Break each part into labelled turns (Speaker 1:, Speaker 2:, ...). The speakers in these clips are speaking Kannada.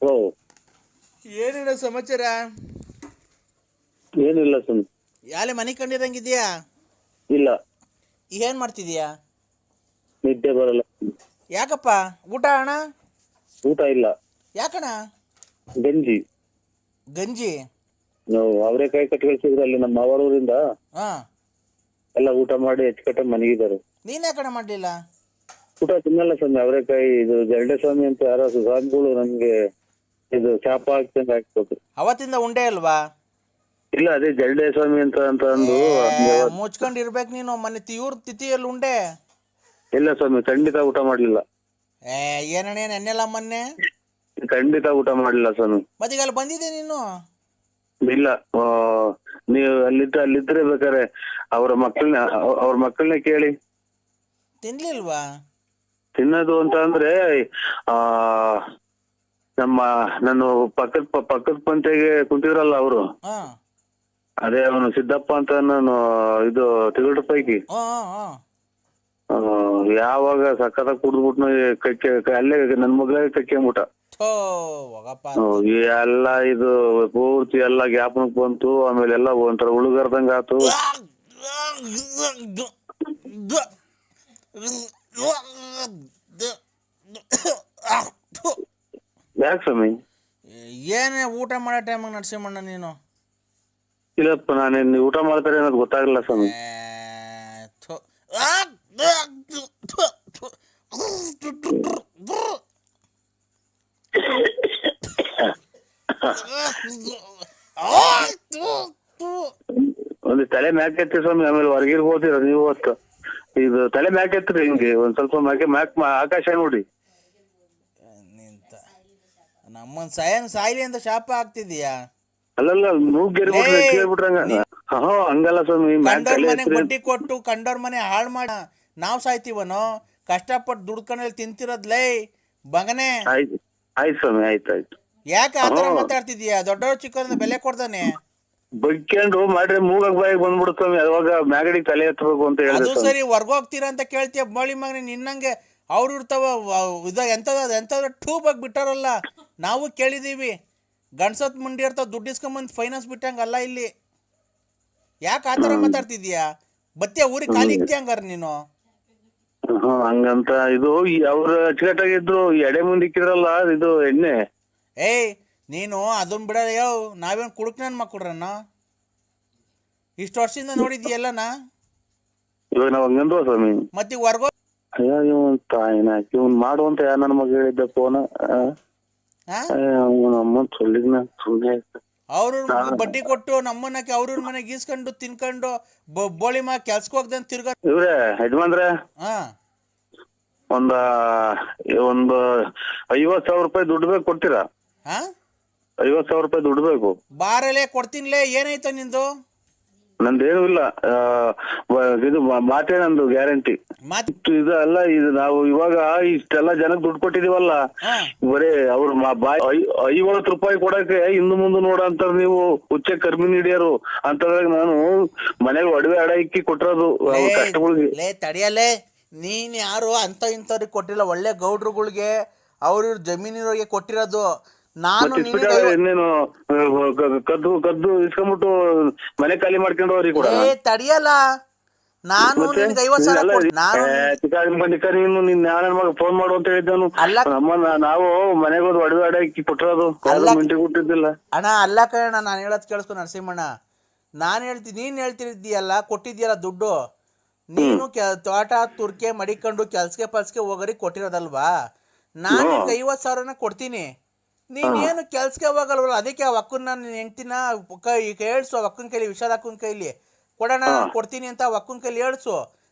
Speaker 1: ಓ
Speaker 2: ಏನಿಲ್ಲ ಸಮಾಚಾರ.
Speaker 1: ಏನಿಲ್ಲ ಸುಮ್
Speaker 2: ಯಾಲೆ ಮನೆ ಕಂಡಿರಂಗಿದ್ಯಾ?
Speaker 1: ಇಲ್ಲ,
Speaker 2: ಏನ್ ಮಾಡ್ತಿದ್ಯಾ?
Speaker 1: ನಿದ್ದೆ ಬರಲ್ಲ.
Speaker 2: ಯಾಕಪ್ಪ? ಊಟ ಅಣ್ಣ?
Speaker 1: ಊಟ ಇಲ್ಲ.
Speaker 2: ಯಾಕಣ್ಣ?
Speaker 1: ಗಂಜಿ.
Speaker 2: ಗಂಜಿ?
Speaker 1: ನಾವು ಅವರೆಕಾಯಿ ಕಟ್ಟಿ ಕಳಿಸಿದ್ರು ಅಲ್ಲಿ ನಮ್ಮ ಅವರೂರಿಂದ.
Speaker 2: ಹಾ,
Speaker 1: ಎಲ್ಲ ಊಟ ಮಾಡಿ ಹೆಚ್ಚುಕಟ್ಟೆ ಮನಗಿದ್ದಾರೆ.
Speaker 2: ನೀನ್ ಯಾಕಣ್ಣ ಮಾಡ್ಲಿಲ್ಲ?
Speaker 1: ಊಟ ತಿನ್ನಲ್ಲ ಸ್ವಾಮಿ. ಅವರೆಕಾಯಿ ಇದು ಜರಡೆ ಸ್ವಾಮಿ ಅಂತ ಯಾರೋ ಸ್ವಾಮಿಗಳು ನಮ್ಗೆ ಇದು ಶಾಪ ಹಾಕ್ತಂಗ್ ಹಾಕ್ಬೇಕು.
Speaker 2: ಅವತ್ತಿಂದ ಉಂಡೆ ಅಲ್ವಾ?
Speaker 1: ಇಲ್ಲ, ಅದೇ ಜರಡೆ ಸ್ವಾಮಿ ಅಂತ ಅಂದು.
Speaker 2: ಮುಚ್ಕೊಂಡಿರ್ಬೇಕು ನೀನು. ಮನೆ ಇವ್ರ ತಿಥಿಯಲ್ಲಿ ಉಂಡೆ?
Speaker 1: ಇಲ್ಲ ಸ್ವಾಮಿ, ಖಂಡಿತ ಊಟ ಮಾಡ್ಲಿಲ್ಲ.
Speaker 2: ಏನಣ್ಣ ನೆನ್ನೆಲ್ಲ ಮೊನ್ನೆ?
Speaker 1: ಖಂಡಿತ ಊಟ ಮಾಡ್ಲಿಲ್ಲ ಸ್ವಾಮಿ.
Speaker 2: ಮತ್ತೀಗ ಅಲ್ಲಿ ಬಂದಿದೆ ನೀನು?
Speaker 1: ಇಲ್ಲ, ನೀವು ಅಲ್ಲಿದ್ರೆ ಬೇಕಾರೆ ಅವ್ರ ಮಕ್ಕಳನ್ನ ಕೇಳಿ.
Speaker 2: ತಿನ್ಲಿಲ್ವಾ?
Speaker 1: ತಿನ್ನೋದು ಅಂತ ಅಂದ್ರೆ ನಾನು ಪಕ್ಕದ ಪಂತೆಗೆ ಕುಂತಿದ್ರಲ್ಲ ಅವರು,
Speaker 2: ಹಾ,
Speaker 1: ಅದೇ ಅವನು ಸಿದ್ದಪ್ಪ ಅಂತ ನಾನು ಇದು ತಿರುಳು ಪೈಕಿ ಯಾವಾಗ ಸಕ್ಕತ್ತಾಗಿ ಕುಡಿದ್ಬಿಟ್ಟು ಅಲ್ಲೇ ನನ್ ಮಗಳಿಗೆ ಕಕ್ಕೆಂಬಿಟ್ಟ. ಎಲ್ಲ ಇದು ಪೂರ್ತಿ ಎಲ್ಲ ಗ್ಯಾಪನಕ್ ಬಂತು. ಆಮೇಲೆ ಎಲ್ಲ ಒಂಥರ ಉಳುಗರ್ದಂಗ ಆತು. ಯಾಕೆ ಸ್ವಾಮಿ?
Speaker 2: ಏನೇ ಊಟ ಮಾಡೋ ಟೈಮಾಗ ನರಸಿಂಹಣ್ಣ ನೀನು?
Speaker 1: ಇಲ್ಲಪ್ಪ, ನಾನೇನ್ ಊಟ ಮಾಡ್ತಾರೆ ಅನ್ನೋದು ಗೊತ್ತಾಗಲ್ಲ ಸ್ವಾಮಿ. ಒಂದು ತಲೆ ಮ್ಯಾಕ್ ಎತ್ತಿ ಸ್ವಾಮಿ, ಆಮೇಲೆ ಹೊರಗಿರ್ಬೋದಿರ ನೀವು ಹೊತ್ತು. ಇದು ತಲೆ ಮ್ಯಾಕ್ ಎತ್ರಿ, ಹಿಂಗೆ ಒಂದ್ ಸ್ವಲ್ಪ ಮ್ಯಾಕ್ ಆಕಾಶ ನೋಡಿ.
Speaker 2: ನಿಂತ ನಮ್ಮನ್ ಸಾಯ್ಲಿ ಅಂತ ಶಾಪ ಆಗ್ತಿದೀಯಾ?
Speaker 1: ಅಲ್ಲಲ್ಲ, ಕೇಳ್ಬಿಟ್ರಂಗ. ಹಂಗಲ್ಲ ಸ್ವಾಮಿ.
Speaker 2: ಕಂಡೋರ್ ಮನೆಗ್ ಬಡ್ಡಿ ಕೊಟ್ಟು ಕಂಡೋರ್ ಮನೆ ಹಾಳು ಮಾಡ ನಾವ್ ಸಾಯ್ತೀವನೋ? ಕಷ್ಟಪಟ್ಟು ದುಡ್ಕೊಂಡಲ್ಲಿ ತಿಂತಿರೋದ್ಲೇ ಬಗನೆ.
Speaker 1: ಆಯ್ತು ಸ್ವಾಮಿ, ಆಯ್ತು.
Speaker 2: ಯಾಕೆ ಆತರ ಮಾತಾಡ್ತಿದೀಯಾ? ದೊಡ್ಡವ್ರು ಚಿಕ್ಕವ್ರನ್ನ ಬೆಲೆ ಕೊಡ್ತಾನೆ.
Speaker 1: ಬೈಕೊಂಡು ಮಾಡ್ರೆ ಮೂಗಕ್ ಬಾಯಿಗೆ ಬಂದ್ಬಿಡುತ್ತ ಸ್ವಾಮಿ. ಅವಾಗ ಮ್ಯಾಗಡಿಗೆ ತಲೆ ಎತ್ತಬೇಕು ಅಂತ ಹೇಳಿದ್ರು.
Speaker 2: ಅದು ಸರಿ, ಹೊರ್ಗೋಗ್ತೀರಾ ಅಂತ ಕೇಳ್ತೀಯ ಬೋಳಿ ಮಗನಿ. ನಿನ್ನಂಗೆ ಅವ್ರು ಇರ್ತಾವ ಎಂತದ ಟೂಬ್ ಆಗಿ ಬಿಟ್ಟಾರಲ್ಲ. ನಾವು ಕೇಳಿದೀವಿ, ಗಂಡ್ಸತ್ ಮುಂಡಿ ಇರ್ತಾವ, ದುಡ್ಡು ಇಸ್ಕೊಂಬಂದ್ ಫೈನಾನ್ಸ್ ಬಿಟ್ಟಂಗಲ್ಲ ಇಲ್ಲಿ. ಯಾಕೆ ಆತರ ಮಾತಾಡ್ತಿದೀಯಾ? ಬತ್ತಿಯ ಊರಿಗೆ ಖಾಲಿ ಇಕ್ತಿ ಹಂಗಾರ ನೀನು?
Speaker 1: ಹಂಗಂತ ಇದು ಅವ್ರು ಅಚ್ಚುಕಟ್ಟಾಗಿದ್ರು. ಎಡೆ ಮುಂದೆ ಇಕ್ಕಿದ್ರಲ್ಲ ಇದು ಎಣ್ಣೆ.
Speaker 2: ನೀನು ಅದನ್ ಬಿಡ. ನಾವೇನ್ ಕುಡುಕ್ ನನ್ ಮಕ್ಕಳ್ರನ್ನ? ಇಷ್ಟು ವರ್ಷದಿಂದ ನೋಡಿದ್ಯಲ್ಲನ.
Speaker 1: ಇವಾಗ ನಾವ್ ಹಂಗಂದ್ವ ಸ್ವಾಮಿ?
Speaker 2: ಮತ್ತೆ ಹೊರ್ಗೋ
Speaker 1: ಇವನ್ ಮಾಡುವಂತ ಯಾರ ನನ್ನ ಮಗ ಹೇಳಿದ್ದ ಫೋನ್. ಅಮ್ಮ ಸುಳ್ಳಿದ್ನ ಸುಳ್ಳೆ.
Speaker 2: ಅವ್ರ ಬಡ್ಡಿ ಕೊಟ್ಟು ನಮ್ಮನ್ನಕ್ಕೆ ಅವ್ರ ಮನೆಗೆ ಗೀಸ್ಕೊಂಡು ತಿನ್ಕೊಂಡು ಬೋಳಿ ಮಾ ಕೆಲ್ಸಕ್ಕೆ ಹೋಗ್ದಂತ ತಿರ್ಗ.
Speaker 1: ಇವ್ರೆ ಯಜಮಾನ್ರೆ, ಒಂದು 50,000 ರೂಪಾಯಿ ದುಡ್ಡು ಬೇಕು, ಕೊಡ್ತೀರಾ? 50,000 ರೂಪಾಯಿ ದುಡ್ಡು ಬೇಕು.
Speaker 2: ಬಾರಲ್ಲೇ ಕೊಡ್ತೀನಿಲೇ. ಏನಾಯ್ತು ನಿಂದು?
Speaker 1: ನಂದೇನು ಇಲ್ಲ, ಇದು ಮಾತೇ ನಂದು ಗ್ಯಾರಂಟಿ. ಇದು ಅಲ್ಲ, ಇದು ನಾವು ಇವಾಗ ಇಷ್ಟೆಲ್ಲ ಜನಕ್ಕೆ ದುಡ್ಡು ಕೊಟ್ಟಿದೀವಲ್ಲ, ಬರೀ ಅವ್ರ 50 ರೂಪಾಯಿ ಕೊಡಕ್ಕೆ ಹಿಂದು ಮುಂದೆ ನೋಡ ಅಂತಾರ ನೀವು. ಹುಚ್ಚ ಕರ್ಮಿ ಹಿಡಿಯರು ಅಂತಂದಾಗ ನಾನು ಮನೆಗೆ ಒಡವೆ ಅಡ ಇಕ್ಕಿ ಕೊಟ್ಟಿರೋದು ಕಷ್ಟಗಳಿಗೆ.
Speaker 2: ತಡಿಯಲ್ಲೇ, ನೀನ್ ಯಾರು ಅಂತ ಇಂಥವ್ರಿಗೆ ಕೊಟ್ಟಿಲ್ಲ. ಒಳ್ಳೆ ಗೌಡ್ರುಗಳಿಗೆ ಅವ್ರ ಜಮೀನಿರೋರಿಗೆ ಕೊಟ್ಟಿರೋದು. ನಾನು
Speaker 1: ಇನ್ನೇನು ಕದ್ದು ಇಸ್ಕೊಂಡ್ಬಿಟ್ಟು ಮನೆ ಖಾಲಿ ಮಾಡ್ಕೊಂಡು ಅವ್ರಿಗೆ ಕೂಡ
Speaker 2: ತಡಿಯಲ್ಲ. ನಾನು ನಿನ್ಗೆ
Speaker 1: 50,000 ನೀನು ಫೋನ್ ಮಾಡು ಅಂತ ಹೇಳಿದ್ದನು. ನಾವು ಮನೆಗೆ ಹೋದ್ ಒಡವೆ ಅಡ ಇಕ್ಕಿ ಕೊಟ್ಟಿರೋದು, ಮಿಂಟಿ ಕೊಟ್ಟಿದ್ದಿಲ್ಲ.
Speaker 2: ಅಣ್ಣ ಅಲ್ಲ ಕಣ, ನಾನು ಹೇಳೋದ್ ಕೇಳಿಸ್ಕೊ ನರಸಿಂಹಣ್ಣ. ನೀನ್ ಹೇಳ್ತಿದ್ದೀಯಲ್ಲ, ಕೊಟ್ಟಿದ್ಯಲ್ಲ ದುಡ್ಡು. ನೀನು ತೋಟ ತುರ್ಕೆ ಮಡಿಕೊಂಡು ಕೆಲ್ಸಕ್ಕೆ ಹೋಗೋರಿಗೆ ಕೊಟ್ಟಿರೋದಲ್ವಾ? ನಾನು ನಿನ್ಗೆ 50,000 ಕೊಡ್ತೀನಿ. ನೀನೇನು ಕೆಲ್ಸಕ್ಕೆ ಹೋಗಲ್ವಲ್ಲ, ಅದಕ್ಕೆ ಆ ಅಕ್ಕನ ನಾನು ಹೆಂಡ್ತಿನ ಹೇಳ್ಸು. ಅಕ್ಕನ ಕೈಲಿ, ವಿಶಾಲ ಅಕ್ಕನ ಕೈಲಿ ಕೊಡೋಣ, ಕೊಡ್ತೀನಿ ಅಂತ ಅಕ್ಕನ ಕೈಲಿ ಹೇಳ್ಸು.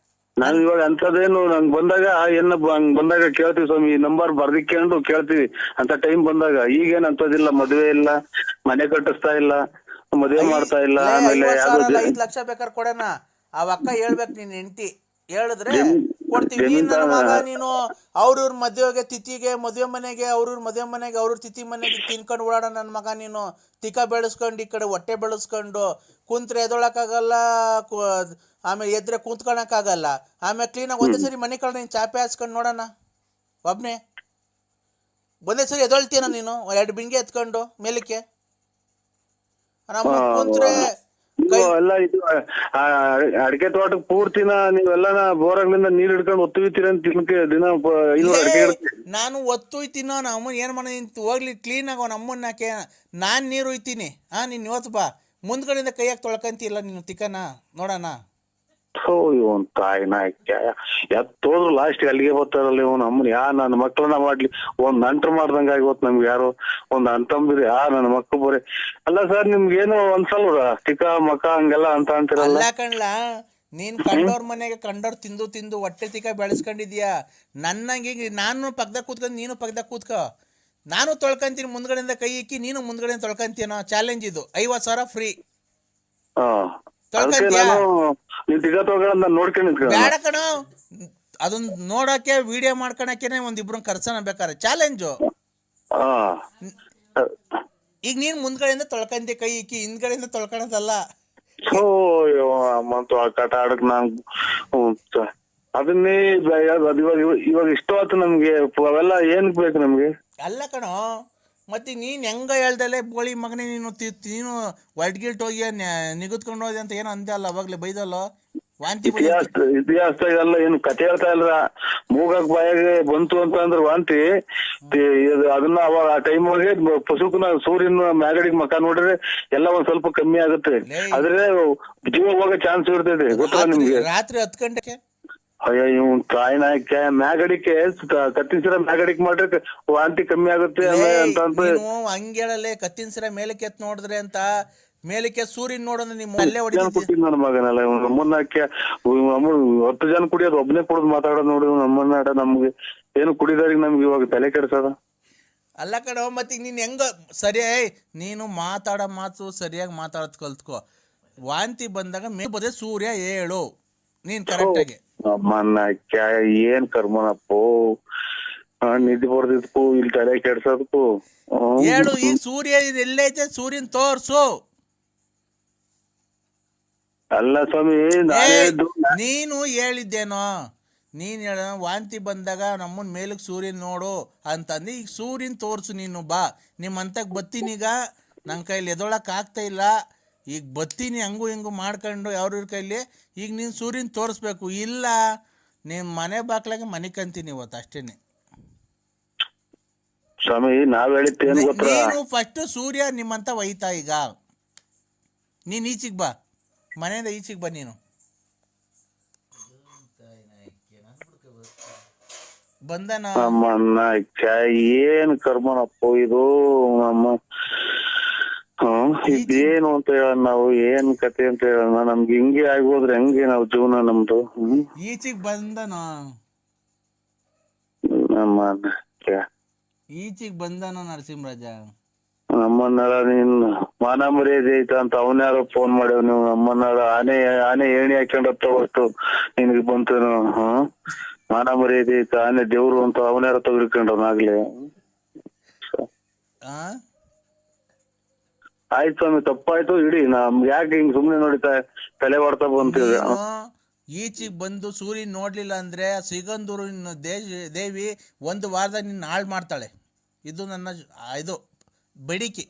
Speaker 1: ನಾನು ಇವಾಗ ಅಂತದೇನು ನಂಗೆ ಬಂದಾಗ ಬಂದಾಗ ಕೇಳ್ತೀವಿ ಸ್ವಾಮಿ. ನಂಬರ್ ಬರ್ದಿಕೊಂಡು ಕೇಳ್ತೀವಿ ಅಂತ ಟೈಮ್ ಬಂದಾಗ. ಈಗೇನ್ ಅಂತದಿಲ್ಲ, ಮದ್ವೆ ಇಲ್ಲ, ಮನೆ ಕಟ್ಟಿಸ್ತಾ ಇಲ್ಲ, ಮದ್ವೆ ಮಾಡ್ತಾ ಇಲ್ಲ. ಆಮೇಲೆ
Speaker 2: 5 ಲಕ್ಷ ಬೇಕಾದ್ರೆ ಕೊಡೋಣ. ಆ ಅಕ್ಕ ಹೇಳ್ಬೇಕು, ನಿನ್ ಹೆಂಡ್ತಿ ಹೇಳಿದ್ರೆ ಕೊಡ್ತೀವಿ. ನೀನ್ ನನ್ನ ಮಗ, ನೀನು ಅವ್ರವ್ರ ಮದುವೆಗೆ ತಿಥಿಗೆ ಮದುವೆ ಮನೆಗೆ, ಅವ್ರವ್ರ ಮದುವೆ ಮನೆಗೆ, ಅವ್ರವ್ರ ತಿಥಿ ಮನೆಗೆ ತಿನ್ಕೊಂಡು ಓಡಾಡ ನನ್ನ ಮಗ ನೀನು. ತಿಕ್ಕ ಬೆಳೆಸ್ಕೊಂಡು ಈ ಕಡೆ ಹೊಟ್ಟೆ ಬೆಳೆಸ್ಕೊಂಡು ಕುಂತ್ರೆ ಎದೊಳಕ್ಕಾಗಲ್ಲ, ಆಮೇಲೆ ಎದ್ರೆ ಕುಂತ್ಕೊಳಕ್ಕಾಗಲ್ಲ. ಆಮೇಲೆ ಕ್ಲೀನಾಗಿ ಒಂದೇ ಸರಿ ಮನೆ ಕಡೆ ನೀನು ಚಾಪೆ ಹಾಸ್ಕೊಂಡು ನೋಡೋಣ ಒಬ್ನೇ. ಒಂದೇ ಸರಿ ಎದೊಳ್ತೀನ ನೀನು 2 ಬಿಂಗೆ ಎತ್ಕೊಂಡು ಮೇಲಕ್ಕೆ ನಮ್ಮ ಕುಂತ್ರೆ
Speaker 1: ನೀವು ಎಲ್ಲ ಇದು ಅಡಿಕೆ ತೋಟಕ್ಕೆ ಪೂರ್ತಿನ ನೀವೆಲ್ಲ ಬೋರಾಗ್ಲಿಂದ ನೀರ್ ಹಿಡ್ಕೊಂಡು ಒತ್ತುವಿತೀರ ಅಂತ ದಿನ 5 ಅಡಿಕೆ
Speaker 2: ನಾನು ಒತ್ತುಯ್ತೀನೋ ನಮ್ಮ ಏನ್ ಮಾಡ ಹೋಗ್ಲಿ ಕ್ಲೀನ್ ಆಗೋ ನಮ್ಮನ್ನಕ್ಕೆ ನಾನ್ ನೀರು ಒಯ್ತೀನಿ ನೀನ್ ಇವತ್ತು ಬಾ ಮುಂದ್ಗಡೆಯಿಂದ ಕೈಯಾಗ ತೊಳ್ಕಂತಿಲ್ಲ ನೀನು ತಿಕ್ಕನ ನೋಡೋಣ.
Speaker 1: ಇವನ್ ತಾಯಿನ ಎತ್ತೋದ್ರು ಲಾಸ್ಟ್ ಅಲ್ಲಿಗೆ ಬರ್ತಾರಲ್ಲ ಇವ್ ನಮ್ಮನ್ ನನ್ನ ಮಕ್ಳನ್ನ ಮಾಡ್ಲಿ ಒಂದ್ ನಂಟ್ರು ಮಾಡ್ದಂಗ ಆಗಿವತ್ ನಮ್ಗೆ ಯಾರು ಒಂದ್ ಅಂತಂಬಿರಿ ನನ್ನ ಮಕ್ಳು ಬರೀ ಅಲ್ಲ ಸರ್ ನಿಮ್ಗೇನು ಒಂದ್ಸಲ ತಿಕ್ಕ ಮಕ್ಕ ಹಂಗೆಲ್ಲ ಅಂತ ಅಂತಿರಲ್ಲ.
Speaker 2: ಕಣ್ಲಾ ನೀನ್ ಕಂಡೋರ್ ಮನೆಗೆ ಕಂಡೋರ್ ತಿಂದು ತಿಂದು ಹೊಟ್ಟೆ ತಿಕ್ಕ ಬೆಳೆಸ್ಕೊಂಡಿದ್ಯಾ. ನನ್ನಂಗೆ ನಾನು ಪಕ್ಕದಾಗ ಕೂತ್ಕೊಂಡು ನೀನು ಪಕ್ಕದಾಗ ಕೂತ್ಕೋ, ನಾನು ತೊಳ್ಕೊಂತೀನಿ ಮುಂದ್ಗಡೆಯಿಂದ ಕೈ ಇಕ್ಕಿ ನೀನು ಮುಂದ್ಗಡೆಯಿಂದ ತೊಳ್ಕೊಂತೀನೋ. ಚಾಲೆಂಜ್ ಇದು, 50,000 ಫ್ರೀ. ಬೇಡ ಕಣೋ, ಅದನ್ನ ನೋಡಕ್ಕೆ ವಿಡಿಯೋ ಮಾಡ್ಕೊಳಕ್ಕೆ ಒಂದಿಬ್ರು ಕರ್ಸನ ಬೇಕಾರೆ ಚಾಲೆಂಜು. ಈಗ ನೀನ್ ಮುಂದ್ಗಡೆಯಿಂದ ತೊಳ್ಕೊಂತಿ ಕೈ ಇಕ್ಕಿ, ಹಿಂದ್ಗಡೆಯಿಂದ ತೊಳ್ಕೊಳದಲ್ಲ.
Speaker 1: ಕಟ ಆಡಕ್ ನಾನ್ ಅದನ್ನೇ ಇವಾಗ ಇಷ್ಟವಾತು ನಮ್ಗೆ ಅವೆಲ್ಲ ಏನಕ್ ಬೇಕು ನಮ್ಗೆ?
Speaker 2: ಅಲ್ಲ ಕಣೋ, ಮತ್ತೆ ನೀನ್ ಹೆಂಗ ಹೇಳ್ದಲೆ ಬೋಳಿ ಮಗನೇ ನೀನು ಒಡ್ಗಿಲ್ಟ್ ಹೋಗಿ ನಿಗದ್ಕೊಂಡು ಹೋದೆ ಅಂತ ಏನೋ ಅಂದೆ ಅಲ್ಲ ಅವಾಗ್ಲೇ ಬೈದಲ್ಲ. ವಾಂತಿ
Speaker 1: ಇತಿಹಾಸ ಇದೆಲ್ಲ ಏನು ಕಥೆ ಹೇಳ್ತಾ ಇಲ್ರ. ಮೂಗಾಕ್ ಬಾಯಾಗೆ ಬಂತು ಅಂತ ಅಂದ್ರೆ ವಾಂತಿ ಅದನ್ನ ಅವಾಗ ಆ ಟೈಮ್ ಒಳಗೆ ಪಶುಕನ ಸೂರ್ಯನ ಮ್ಯಾಗಡಿಗೆ ಮಕ ನೋಡಿದ್ರೆ ಎಲ್ಲ ಒಂದ್ ಸ್ವಲ್ಪ ಕಮ್ಮಿ ಆಗುತ್ತೆ, ಆದ್ರೆ ಜೀವ ಹೋಗೋ ಚಾನ್ಸ್ ಇರ್ತೈತಿ. ಗೊತ್ತಾ ನಿಮ್ಗೆ?
Speaker 2: ರಾತ್ರಿ 10 ಗಂಟೆಗೆ
Speaker 1: ಅಯ್ಯ ಇವ್ ತಾಯಿನಾಯ್ಕೆ ಮ್ಯಾಗಡಿಕೆ ಕತ್ತಿನ ಮ್ಯಾಗಡಿಕೆ ಮಾಡ್ರೆ ವಾಂತಿ ಕಮ್ಮಿ ಆಗುತ್ತೆ ಅಂತ
Speaker 2: ಹಂಗೇಳಲ್ಲೇ. ಕತ್ತಿನ ಸಿರ ಮೇಲಕ್ಕೆ ಎತ್ ನೋಡಿದ್ರೆ ಅಂತ ಮೇಲಕ್ಕೆ ಸೂರ್ಯನ್ ನೋಡೋಣ ನಿಮ್ಮ ಅಲ್ಲೇ
Speaker 1: ಕೊಟ್ಟಿದ್ ನನ್ನ ಮಗನಲ್ಲ ನಮ್ಮನ್ನಕ್ಕೆ 10 ಜನ ಕುಡಿಯೋದು ಒಬ್ಬನೇ ಕುಡಿದು ಮಾತಾಡೋದು ನೋಡಿ ನಮ್ಮನ್ನ ನಮ್ಗೆ ಏನು ಕುಡಿದಾರಿಗೆ ನಮ್ಗೆ ಇವಾಗ ತಲೆ ಕೆಡ್ಸದ.
Speaker 2: ಅಲ್ಲ ಕಣೋ, ಮತ್ತೆ ನೀನ್ ಹೆಂಗ ಸರಿ ನೀನು ಮಾತಾಡೋ ಮಾತು ಸರಿಯಾಗಿ ಮಾತಾಡೋದ್ ಕಲ್ತ್ಕೋ. ವಾಂತಿ ಬಂದಾಗ ಬದೇ ಸೂರ್ಯ ಹೇಳು ನೀನ್ ಕರೆಕ್ಟ್ ಆಗಿ.
Speaker 1: ನಮ್ಮನ್ನ ಏನ್ ಕರ್ಮನಪ್ಪೋ, ನಿದ್ದೆ ಬರ್ದಿದ್ಕು ಇಲ್ಲಿ ತಲೆ ಕೆಡ್ಸೋದಕ್ಕೂ
Speaker 2: ಹೇಳು. ಈಗ ಸೂರ್ಯ ಎಲ್ಲೈತೆ ಸೂರ್ಯನ್ ತೋರ್ಸು.
Speaker 1: ಅಲ್ಲ ಸ್ವಾಮಿ,
Speaker 2: ನೀನು ಹೇಳಿದ್ದೇನೋ, ನೀನ್ ಹೇಳ ವಾಂತಿ ಬಂದಾಗ ನಮ್ಮನ್ ಮೇಲಕ್ ಸೂರ್ಯನ್ ನೋಡು ಅಂತಂದು. ಈಗ ಸೂರ್ಯನ್ ತೋರ್ಸು ನೀನು, ಬಾ ನಿಮ್ಮಂತಕ್ ಬತ್ತೀನೀಗ. ನನ್ನ ಕೈಲಿ ಎದೊಳಕ್ ಆಗ್ತಾ ಇಲ್ಲ, ಈಗ ಬತ್ತೀನಿ ಹಂಗು ಹಿಂಗು ಮಾಡ್ಕೊಂಡು ಅವ್ರ ಕೈಲಿ. ಈಗ ನೀನು ಸೂರ್ಯನ್ ತೋರಿಸ್ಬೇಕು, ಇಲ್ಲ ನಿಮ್ಮ ಮನೆ ಬಾಕ್ಲಾಗೆ ಮನೆ ಕಂತೀನಿ ಇವತ್ತು ಅಷ್ಟೇನೆ.
Speaker 1: ಸ್ವಾಮಿ ನಾವ್ ಹೇಳಿದ್ದೇನು ಗೊತ್ತಾ,
Speaker 2: ನೀನು ಫಸ್ಟ್ ಸೂರ್ಯ ನಿಮ್ಮಂತ ಒಯ್ತಾ. ಈಗ ನೀನ್ ಈಚಿಗೆ ಬಾ, ಮನೆಯಿಂದ ಈಚಿಗೆ ಬಾ ನೀನು. ಬಂದನ
Speaker 1: ಏನ್ ಕರ್ಮನಪ್ಪೋ ಇದು. ನಮ್ಮ ಇದೇನು ಅಂತ ಹೇಳೋಣ, ನಾವು ಏನ್ ಕತೆ ಅಂತ ಹೇಳೋಣ. ನಮ್ಗೆ ಹಿಂಗೆ ಆಗೋದ್ರೆ ಹೆಂಗೆ ನಾವು ಜೀವನ ನಮ್ದು?
Speaker 2: ಈಚಿಗೆ ಬಂದನ ಈಚಿಗೆ ಬಂದನ ನರಸಿಂಹರಾಜ.
Speaker 1: ನಮ್ಮನ್ನೆಲ್ಲ ನೀನ್ ಮಾನ ಮರ್ಯಾದೆ ಐತ ಅಂತ ಅವನ್ಯಾರೋ ಫೋನ್ ಮಾಡ್ಯಾವ. ನೀವು ನಮ್ಮನ್ನೆಲ್ಲ ಆನೆ ಏಣಿ ಹಾಕೊಂಡತ್ತ ಹೊತ್ತು ನಿನ್ಗೆ ಬಂತೇನು? ಮಾನ ಮರ್ಯಾದೆ ಐತ, ಆನೆ ದೇವ್ರು ಅಂತ ಅವನ್ಯಾರ ತೆಗೆದುಕೊಂಡವನಾಗ್ಲಿ. ಆಯ್ತು ಸ್ವಾಮಿ, ತಪ್ಪಾಯ್ತು ಇಡಿ. ನಮ್ಗೆ ಯಾಕೆ ಹಿಂಗ್ ಸುಮ್ನೆ ನೋಡಿತಾ ತಲೆ ಹೊಡ್ತಾ ಬಂತೀವಿ.
Speaker 2: ಈಚಿಗೆ ಬಂದು ಸೂರ್ಯನ್ ನೋಡ್ಲಿಲ್ಲ ಅಂದ್ರೆ ಸಿಗಂದೂರು ದೇವಿ 1 ವಾರದಾಗ ನಿನ್ನ ಹಾಳು ಮಾಡ್ತಾಳೆ. ಇದು ನನ್ನ ಇದು ಬೇಡಿಕೆ.